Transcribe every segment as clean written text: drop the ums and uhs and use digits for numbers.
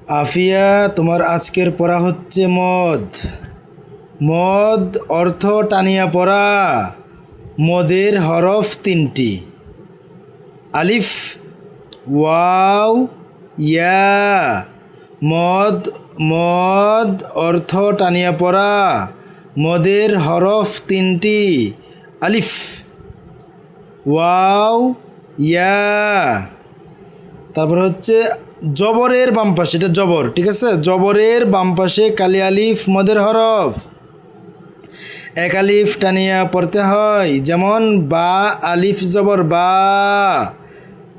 আফিয়া, তোমার আজকের পড়া হচ্ছে মদ। মদ অর্থ টানিয়া পড়া। মদের হরফ তিনটি, আলিফ, ওয়াও, ইয়া। মদ মদ অর্থ টানিয়া পড়া। মদের হরফ তিনটি, আলিফ, ওয়াও, ইয়া। তারপর হচ্ছে জবরের বাম পাশে, এটা জবর, ঠিক আছে। জবরের বাম পাশে কালি আলিফ মদের হরফ, এক আলিফ টানিয়া পড়তে হয়। যেমন বা, আলিফ জবর বা,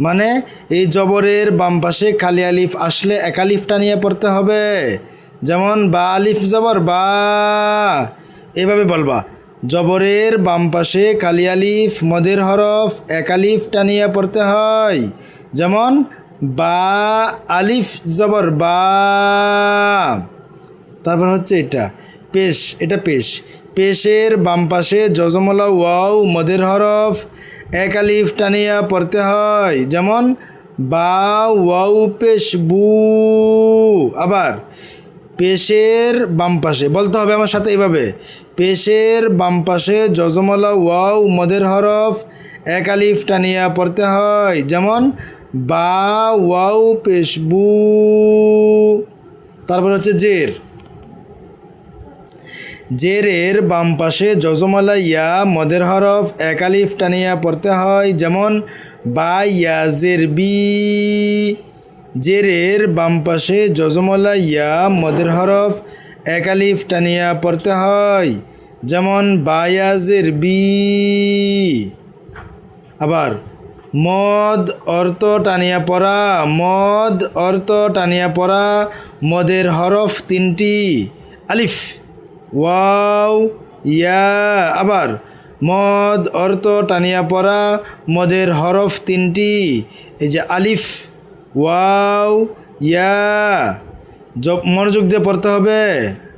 মানে এই জবরের বাম পাশে কালি আলিফ আসলে এক আলিফ টানিয়া পড়তে হবে। যেমন বা আলিফ জবর বা, এভাবে বলবা। জবরের বাম পাশে কালি আলিফ মদের হরফ এক আলিফ টানিয়া পড়তে হয়। যেমন বা আলিফ জবর বা। তারপর হচ্ছে এটা পেশ, এটা পেশ। পেশের বাম পাশে জজমলা ওয়াও মদের হরফ এক আলিফ টানিয়া পড়তে হয়। যেমন বা ওয়াও পেশ বু। আবার পেশের বাম পাশে বলতে হবে আমার সাথে এইভাবে, পেশের বাম পাশে জজমলা ওয়াও মদের হরফ এক আলিফ টানিয়া পড়তে হয়। যেমন বা ওয়াও পেশ বু। তারপর হচ্ছে জের। জেরের বাম পাশে জজমলা ইয়া মদের হরফ এক আলিফ টানিয়া পড়তে হয়। যেমন বা ইয়া জের বি। জেরের বাম পাশে জজমলা ইয়া মদের হরফ এক আলিফ টানিয়া পড়তে হয়। যেমন বা ইয়া জের বি। আবার মদ অর্থ টানিয়া পড়া। মদ অর্থ টানিয়া পড়া। মদের হরফ তিনটি, আলিফ, ওয়াও, ইয়া। আবার মদ অর্থ টানিয়া পড়া। মদের হরফ তিনটি, এই যে আলিফ, ওয়াও, ইয়া। মনোযোগ দিয়ে পড়তে হবে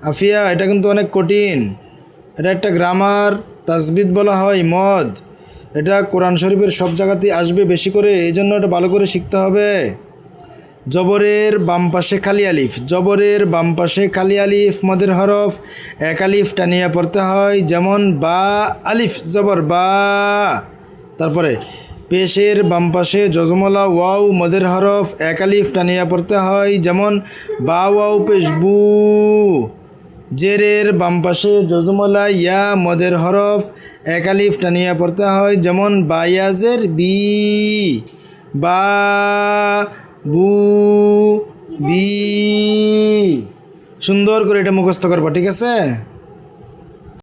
আফিয়া, এটা কিন্তু অনেক কঠিন। এটা একটা গ্রামার, তাজবিদ বলা হয় মদ। এটা কোরআন শরীফের সব জায়গাতেই আসবে বেশি করে, এই জন্য এটা ভালো করে শিখতে হবে। জবরের বাম পাশে খালি আলিফ। জবরের বাম পাশে খালি আলিফ মদের হরফ এক আলিফ টানিয়া পড়তে হয়। যেমন বা আলিফ জবর বা। তারপরে পেশের বাম পাশে জজমলা ওয়াও মদের হরফ এক আলিফ টানিয়া পড়তে হয়। যেমন বা ওয়াও পেশ বু। জেরের বাম পাশে জজমলা ইয়া মদের হরফ এক আলিফ টানিয়া পড়তে হয়। যেমন বা ইয়াজের বি, বা বু বি। সুন্দর করে এটা মুখস্থ করবা, ঠিক আছে।